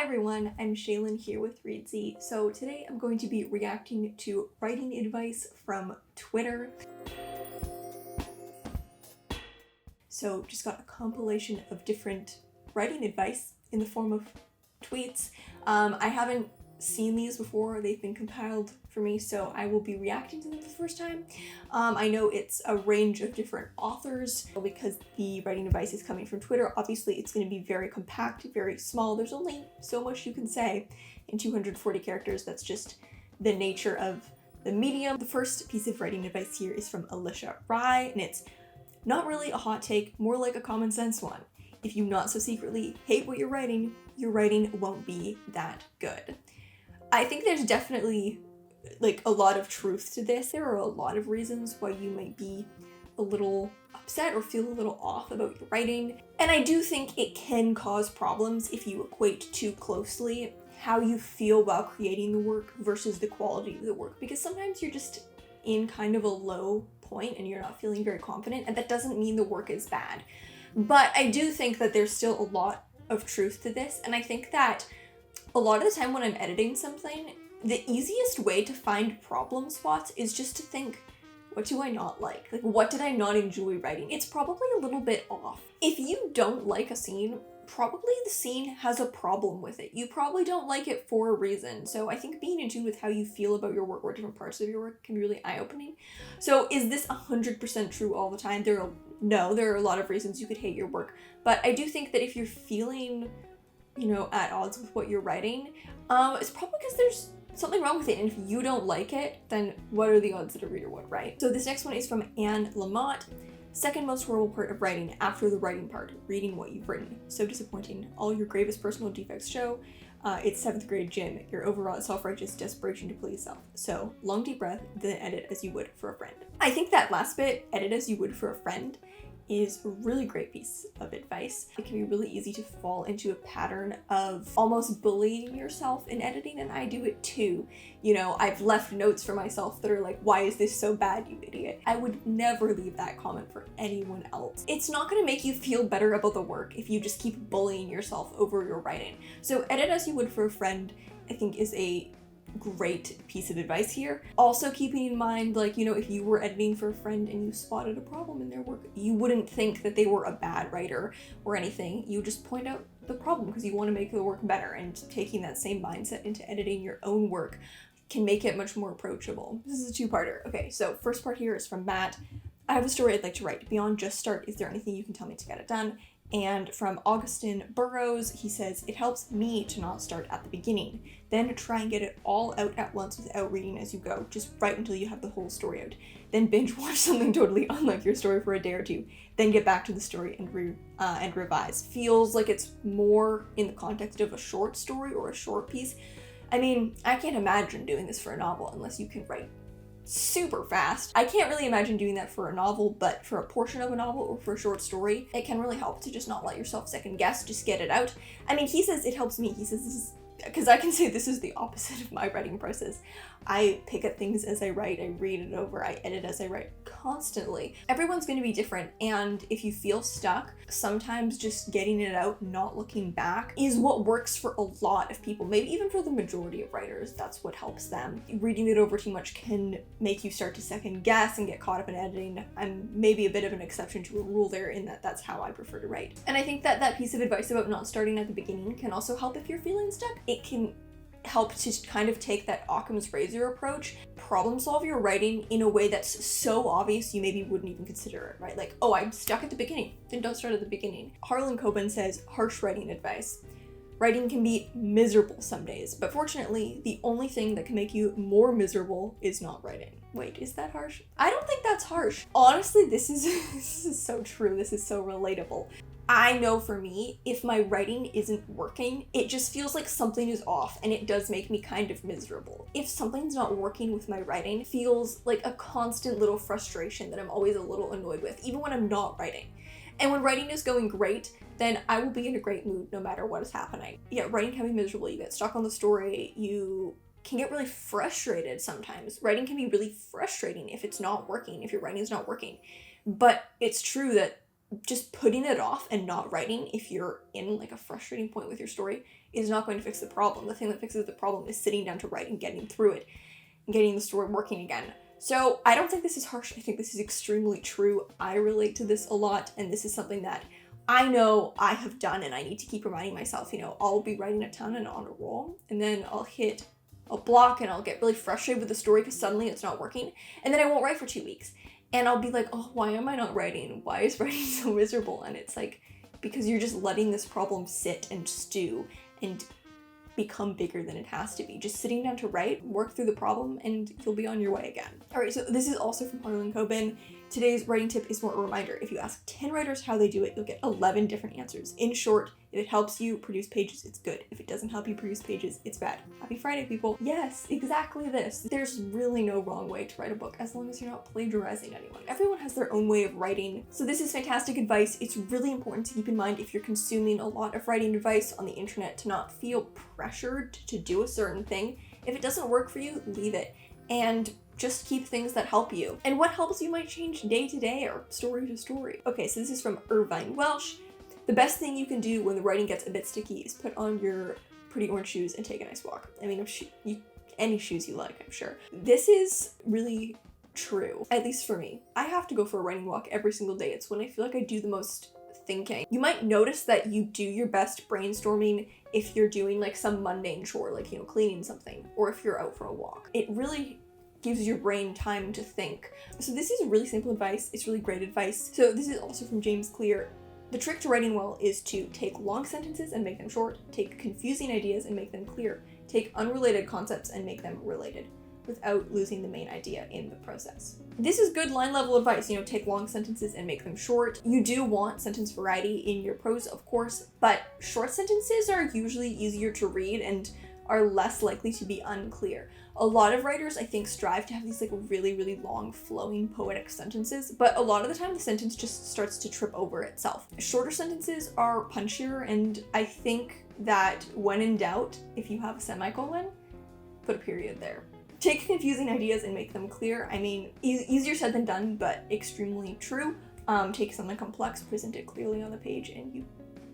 everyone, I'm Shaylin here with Reedsy. So today I'm going to be reacting to writing advice from Twitter. So just got a compilation of different writing advice in the form of tweets. I haven't seen these before, they've been compiled for me, so I will be reacting to them for the first time. I know it's a range of different authors because the writing advice is coming from Twitter. Obviously it's going to be very compact, very small. There's only so much you can say in 240 characters. That's just the nature of the medium. The first piece of writing advice here is from Alicia Rye, and it's not really a hot take, more like a common sense one. If you not so secretly hate what your writing won't be that good. I think there's definitely like a lot of truth to this. There are a lot of reasons why you might be a little upset or feel a little off about your writing. And I do think it can cause problems if you equate too closely how you feel while creating the work versus the quality of the work, because sometimes you're just in kind of a low point and you're not feeling very confident, and that doesn't mean the work is bad. But I do think that there's still a lot of truth to this, and I think that a lot of the time when I'm editing something, the easiest way to find problem spots is just to think, what do I not like? Like, what did I not enjoy writing? It's probably a little bit off. If you don't like a scene, probably the scene has a problem with it. You probably don't like it for a reason. So I think being in tune with how you feel about your work or different parts of your work can be really eye-opening. So is this 100% true all the time? There are a lot of reasons you could hate your work, but I do think that if you're feeling, at odds with what you're writing, it's probably because there's something wrong with it, and if you don't like it, then what are the odds that a reader would write? So this next one is from Anne Lamott. Second most horrible part of writing after the writing part, reading what you've written. So disappointing. All your gravest personal defects show. It's 7th grade gym. Your overall self-righteous desperation to please self. So long deep breath, then edit as you would for a friend. I think that last bit, edit as you would for a friend, is a really great piece of advice. It can be really easy to fall into a pattern of almost bullying yourself in editing, and I do it too. I've left notes for myself that are like, why is this so bad, you idiot? I would never leave that comment for anyone else. It's not gonna make you feel better about the work if you just keep bullying yourself over your writing. So edit as you would for a friend, I think, is a great piece of advice here. Also keeping in mind, if you were editing for a friend and you spotted a problem in their work, you wouldn't think that they were a bad writer or anything. You just point out the problem because you want to make the work better, and taking that same mindset into editing your own work can make it much more approachable. This is a two-parter. Okay, so first part here is from Matt. I have a story I'd like to write. Beyond just start, is there anything you can tell me to get it done? And from Augustin Burrows, he says, it helps me to not start at the beginning. Then try and get it all out at once without reading as you go. Just write until you have the whole story out. Then binge watch something totally unlike your story for a day or two. Then get back to the story and revise. Feels like it's more in the context of a short story or a short piece. I mean, I can't imagine doing this for a novel unless you can write super fast. I can't really imagine doing that for a novel, but for a portion of a novel or for a short story, it can really help to just not let yourself second guess, just get it out. I mean, he says it helps me. He says this is, because I can say this is the opposite of my writing process. I pick up things as I write, I read it over, I edit as I write constantly. Everyone's going to be different, and if you feel stuck, sometimes just getting it out, not looking back, is what works for a lot of people. Maybe even for the majority of writers, that's what helps them. Reading it over too much can make you start to second guess and get caught up in editing. I'm maybe a bit of an exception to a rule there, in that that's how I prefer to write. And I think that that piece of advice about not starting at the beginning can also help if you're feeling stuck. It can help to kind of take that Occam's razor approach, problem solve your writing in a way that's so obvious you maybe wouldn't even consider it, right? Like, oh, I'm stuck at the beginning, then don't start at the beginning. Harlan Coben says, harsh writing advice. Writing can be miserable some days, but fortunately, the only thing that can make you more miserable is not writing. Wait, is that harsh? I don't think that's harsh. Honestly, this is so true. This is so relatable. I know for me, if my writing isn't working, it just feels like something is off, and it does make me kind of miserable. If something's not working with my writing, it feels like a constant little frustration that I'm always a little annoyed with, even when I'm not writing. And when writing is going great, then I will be in a great mood no matter what is happening. Yeah, writing can be miserable. You get stuck on the story, you can get really frustrated sometimes. Writing can be really frustrating if it's not working, if your writing is not working. But it's true that just putting it off and not writing if you're in like a frustrating point with your story is not going to fix the problem. The thing that fixes the problem is sitting down to write and getting through it and getting the story working again. So I don't think this is harsh. I think this is extremely true. I relate to this a lot, and this is something that I know I have done, and I need to keep reminding myself, I'll be writing a ton and on a roll, and then I'll hit a block and I'll get really frustrated with the story because suddenly it's not working, and then I won't write for 2 weeks. And I'll be like, oh, why am I not writing? Why is writing so miserable? And it's like, because you're just letting this problem sit and stew and become bigger than it has to be. Just sitting down to write, work through the problem, and you'll be on your way again. All right, so this is also from Harlan Coben. Today's writing tip is more a reminder. If you ask 10 writers how they do it, you'll get 11 different answers. In short, if it helps you produce pages, it's good. If it doesn't help you produce pages, it's bad. Happy Friday, people. Yes, exactly this. There's really no wrong way to write a book as long as you're not plagiarizing anyone. Everyone has their own way of writing. So this is fantastic advice. It's really important to keep in mind if you're consuming a lot of writing advice on the internet to not feel pressured to do a certain thing. If it doesn't work for you, leave it. And just keep things that help you. And what helps you might change day to day or story to story. Okay, so this is from Irvine Welsh. The best thing you can do when the writing gets a bit sticky is put on your pretty orange shoes and take a nice walk. I mean, any shoes you like, I'm sure. This is really true, at least for me. I have to go for a running walk every single day. It's when I feel like I do the most thinking. You might notice that you do your best brainstorming if you're doing like some mundane chore, like, cleaning something, or if you're out for a walk. It really gives your brain time to think. So this is really simple advice. It's really great advice. So this is also from James Clear. The trick to writing well is to take long sentences and make them short, take confusing ideas and make them clear, take unrelated concepts and make them related, without losing the main idea in the process. This is good line level advice, take long sentences and make them short. You do want sentence variety in your prose, of course, but short sentences are usually easier to read and are less likely to be unclear. A lot of writers, I think, strive to have these like really, really long flowing poetic sentences, but a lot of the time the sentence just starts to trip over itself. Shorter sentences are punchier, and I think that when in doubt, if you have a semicolon, put a period there. Take confusing ideas and make them clear. I mean, easier said than done, but extremely true. Take something complex, present it clearly on the page, and you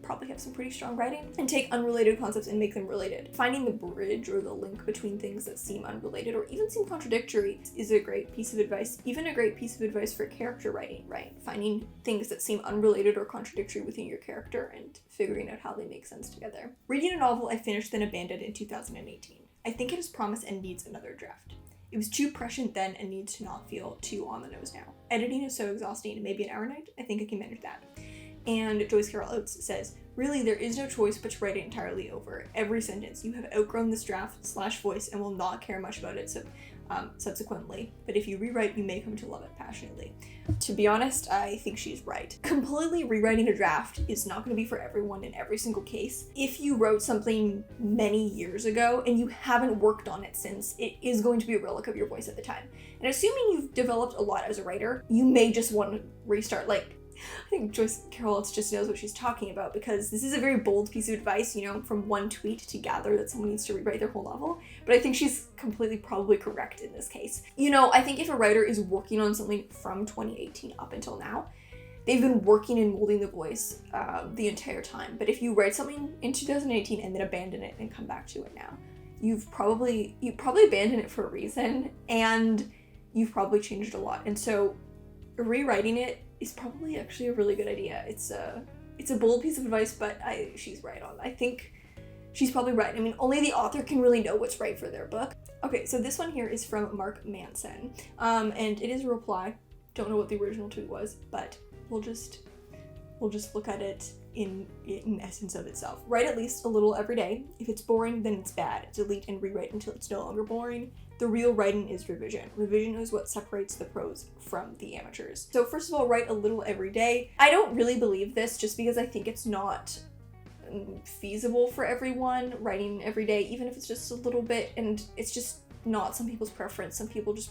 probably have some pretty strong writing. And take unrelated concepts and make them related. Finding the bridge or the link between things that seem unrelated or even seem contradictory is a great piece of advice. Even a great piece of advice for character writing, right? Finding things that seem unrelated or contradictory within your character and figuring out how they make sense together. Reading a novel I finished then abandoned in 2018. I think it has promise and needs another draft. It was too prescient then and needs to not feel too on the nose now. Editing is so exhausting, maybe an hour a night? I think I can manage that. And Joyce Carol Oates says, really, there is no choice but to write it entirely over. Every sentence. You have outgrown this draft/voice and will not care much about it subsequently. But if you rewrite, you may come to love it passionately. To be honest, I think she's right. Completely rewriting a draft is not going to be for everyone in every single case. If you wrote something many years ago and you haven't worked on it since, it is going to be a relic of your voice at the time. And assuming you've developed a lot as a writer, you may just want to restart. I think Joyce Carol Oates just knows what she's talking about, because this is a very bold piece of advice, from one tweet to gather that someone needs to rewrite their whole novel. But I think she's completely probably correct in this case. I think if a writer is working on something from 2018 up until now, they've been working and molding the voice the entire time. But if you write something in 2018 and then abandon it and come back to it now, you probably abandoned it for a reason, and you've probably changed a lot. And so rewriting it is probably actually a really good idea. It's a bold piece of advice, but she's right on. I think she's probably right. I mean, only the author can really know what's right for their book. Okay, so this one here is from Mark Manson, and it is a reply. Don't know what the original tweet was, but we'll just look at it in essence of itself. Write at least a little every day. If it's boring, then it's bad. Delete and rewrite until it's no longer boring. The real writing is revision. Revision is what separates the pros from the amateurs. So first of all, write a little every day. I don't really believe this just because I think it's not feasible for everyone, writing every day, even if it's just a little bit, and it's just not some people's preference. Some people just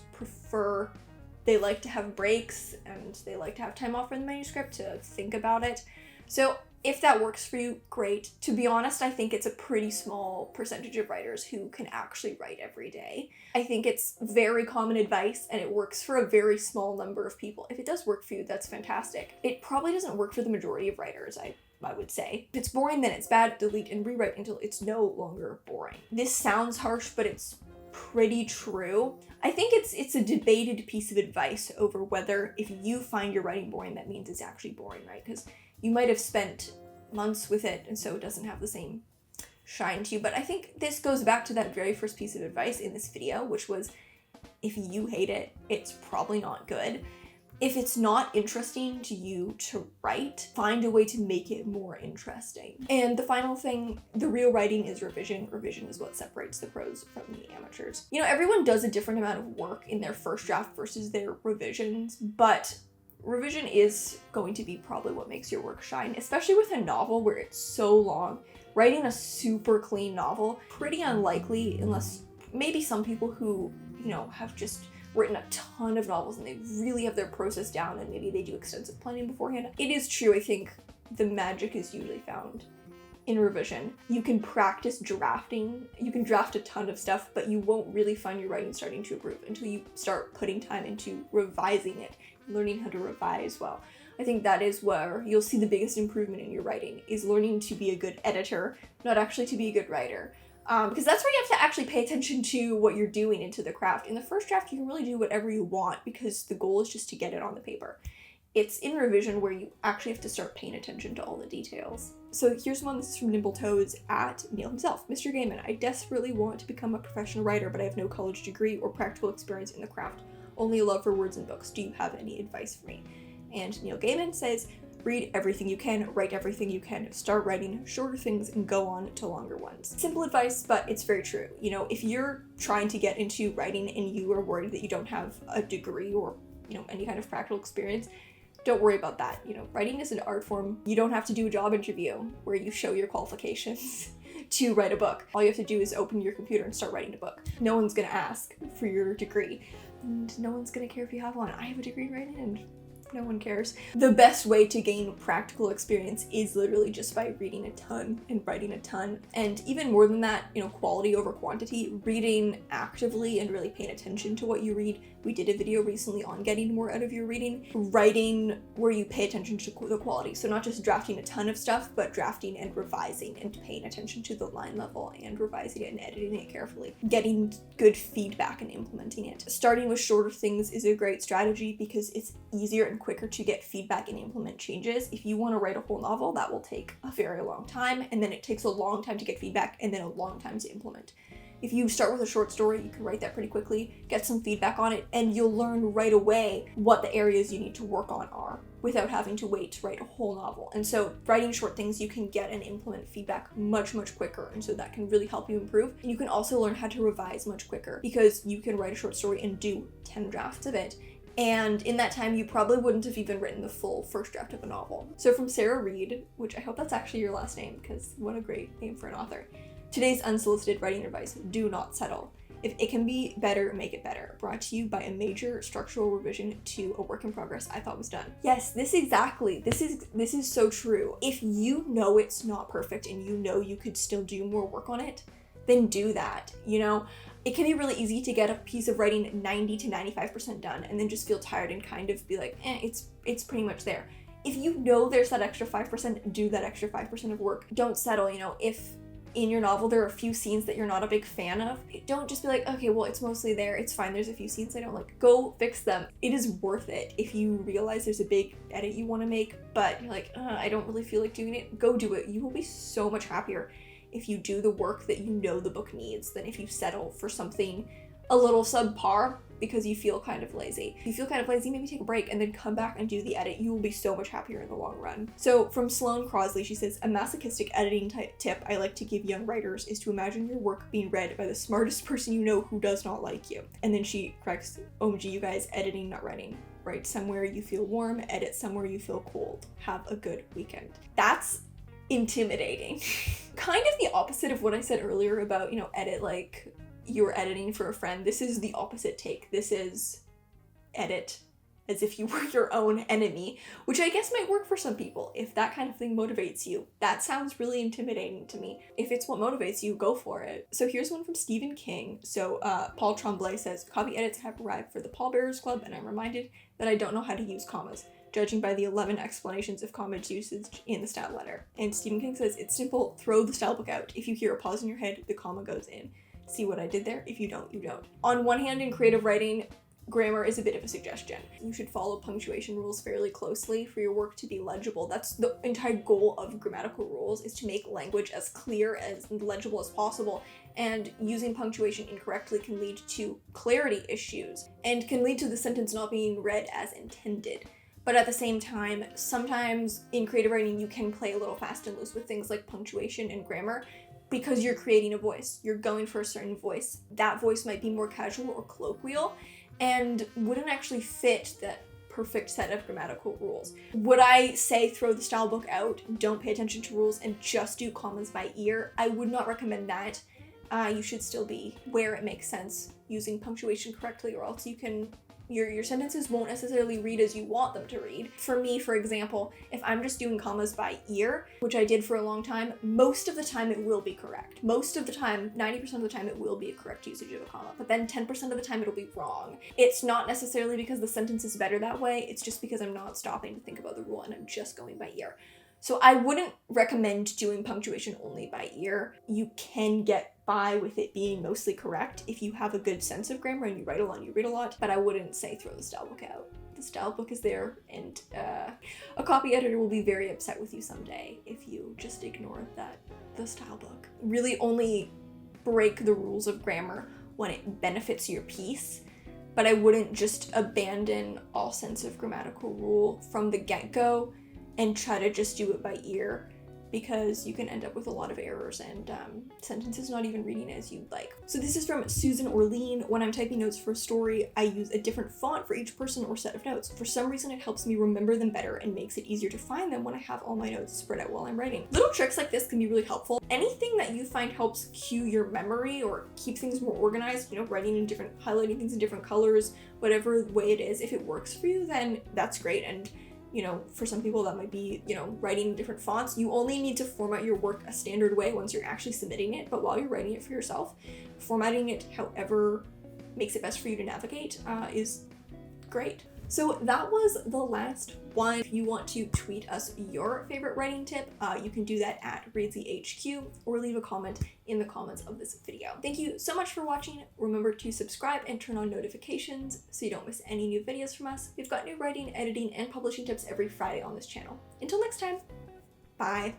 they like to have breaks and they like to have time off from the manuscript to think about it. So If that works for you, great. To be honest, I think it's a pretty small percentage of writers who can actually write every day. I think it's very common advice and it works for a very small number of people. If it does work for you, that's fantastic. It probably doesn't work for the majority of writers, I would say. If it's boring, then it's bad. Delete and rewrite until it's no longer boring. This sounds harsh, but it's pretty true. I think it's a debated piece of advice over whether if you find your writing boring, that means it's actually boring, right? Because you might have spent months with it and so it doesn't have the same shine to you. But I think this goes back to that very first piece of advice in this video, which was if you hate it, it's probably not good. If it's not interesting to you to write, find a way to make it more interesting. And the final thing, the real writing is revision. Revision is what separates the pros from the amateurs. You know, everyone does a different amount of work in their first draft versus their revisions, but revision is going to be probably what makes your work shine, especially with a novel where it's so long. Writing a super clean novel, pretty unlikely unless maybe some people who, you know, have just written a ton of novels and they really have their process down and maybe they do extensive planning beforehand. It is true, I think the magic is usually found in revision. You can practice drafting, you can draft a ton of stuff, but you won't really find your writing starting to improve until you start putting time into revising it, learning how to revise well. I think that is where you'll see the biggest improvement in your writing, is learning to be a good editor, not actually to be a good writer. Because that's where you have to actually pay attention to what you're doing into the craft. In the first draft, you can really do whatever you want because the goal is just to get it on the paper. It's in revision where you actually have to start paying attention to all the details. So here's one, this is from Nimble Toes at Neil himself. Mr. Gaiman, I desperately want to become a professional writer, but I have no college degree or practical experience in the craft. Only a love for words and books. Do you have any advice for me? And Neil Gaiman says, read everything you can, write everything you can, start writing shorter things and go on to longer ones. Simple advice, but it's very true. You know, if you're trying to get into writing and you are worried that you don't have a degree or, you know, any kind of practical experience, don't worry about that. You know, writing is an art form. You don't have to do a job interview where you show your qualifications to write a book. All you have to do is open your computer and start writing a book. No one's gonna ask for your degree, and no one's gonna care if you have one. I have a degree in writing and no one cares. The best way to gain practical experience is literally just by reading a ton and writing a ton. And even more than that, you know, quality over quantity, reading actively and really paying attention to what you read. We did a video recently on getting more out of your reading. Writing where you pay attention to the quality. So not just drafting a ton of stuff, but drafting and revising and paying attention to the line level and revising it and editing it carefully. Getting good feedback and implementing it. Starting with shorter things is a great strategy because it's easier and quicker to get feedback and implement changes. If you want to write a whole novel, that will take a very long time, and then it takes a long time to get feedback and then a long time to implement. If you start with a short story, you can write that pretty quickly, get some feedback on it, and you'll learn right away what the areas you need to work on are without having to wait to write a whole novel. And so writing short things, you can get and implement feedback much, much quicker. And so that can really help you improve. And you can also learn how to revise much quicker because you can write a short story and do 10 drafts of it. And in that time, you probably wouldn't have even written the full first draft of a novel. So from Sarah Reed, which I hope that's actually your last name because what a great name for an author. Today's unsolicited writing advice, do not settle. If it can be better, make it better. Brought to you by a major structural revision to a work in progress I thought was done. Yes, this is so true. If you know it's not perfect and you know you could still do more work on it, then do that, you know? It can be really easy to get a piece of writing 90 to 95% done and then just feel tired and kind of be like, it's pretty much there. If you know there's that extra 5%, do that extra 5% of work. Don't settle, you know, if in your novel there are a few scenes that you're not a big fan of, don't just be like, okay, well, it's mostly there, it's fine, there's a few scenes I don't like. Go fix them. It is worth it. If you realize there's a big edit you want to make, but you're like, I don't really feel like doing it, go do it. You will be so much happier if you do the work that you know the book needs than if you settle for something a little subpar because you feel kind of lazy. If you feel kind of lazy, maybe take a break and then come back and do the edit. You will be so much happier in the long run. So from Sloane Crosley, she says, a masochistic editing tip I like to give young writers is to imagine your work being read by the smartest person you know who does not like you. And then she corrects, OMG, you guys, editing, not writing. Write somewhere you feel warm, edit somewhere you feel cold. Have a good weekend. That's intimidating. Kind of the opposite of what I said earlier about, you know, edit like you're editing for a friend. This is the opposite take. This is edit as if you were your own enemy, which I guess might work for some people. If that kind of thing motivates you, that sounds really intimidating to me. If it's what motivates you, go for it. So here's one from Stephen King. So Paul Tremblay says, copy edits have arrived for the Pallbearers Club, and I'm reminded that I don't know how to use commas, judging by the 11 explanations of commas usage in the style letter. And Stephen King says, it's simple, throw the style book out. If you hear a pause in your head, the comma goes in. See what I did there? If you don't, you don't. On one hand, in creative writing, grammar is a bit of a suggestion. You should follow punctuation rules fairly closely for your work to be legible. That's the entire goal of grammatical rules, is to make language as clear as legible as possible. And using punctuation incorrectly can lead to clarity issues and can lead to the sentence not being read as intended. But at the same time, sometimes in creative writing, you can play a little fast and loose with things like punctuation and grammar because you're creating a voice. You're going for a certain voice. That voice might be more casual or colloquial and wouldn't actually fit that perfect set of grammatical rules. Would I say throw the style book out, don't pay attention to rules, and just do commas by ear? I would not recommend that. You should still be, where it makes sense, using punctuation correctly, or else you can your sentences won't necessarily read as you want them to read. For me, for example, if I'm just doing commas by ear, which I did for a long time, most of the time it will be correct. Most of the time, 90% of the time, it will be a correct usage of a comma, but then 10% of the time it'll be wrong. It's not necessarily because the sentence is better that way, it's just because I'm not stopping to think about the rule and I'm just going by ear. So I wouldn't recommend doing punctuation only by ear. You can get by with it being mostly correct if you have a good sense of grammar and you write a lot and you read a lot, but I wouldn't say throw the style book out. The style book is there, and a copy editor will be very upset with you someday if you just ignore the style book. Really only break the rules of grammar when it benefits your piece, but I wouldn't just abandon all sense of grammatical rule from the get-go and try to just do it by ear, because you can end up with a lot of errors and sentences not even reading as you'd like. So this is from Susan Orlean. When I'm typing notes for a story, I use a different font for each person or set of notes. For some reason, it helps me remember them better and makes it easier to find them when I have all my notes spread out while I'm writing. Little tricks like this can be really helpful. Anything that you find helps cue your memory or keep things more organized, writing in highlighting things in different colors, whatever way it is, if it works for you, then that's great. And for some people that might be, writing in different fonts. You only need to format your work a standard way once you're actually submitting it, but while you're writing it for yourself, formatting it however makes it best for you to navigate is great. So that was the last one. If you want to tweet us your favorite writing tip, you can do that at Reedsy HQ or leave a comment in the comments of this video. Thank you so much for watching. Remember to subscribe and turn on notifications so you don't miss any new videos from us. We've got new writing, editing, and publishing tips every Friday on this channel. Until next time, bye.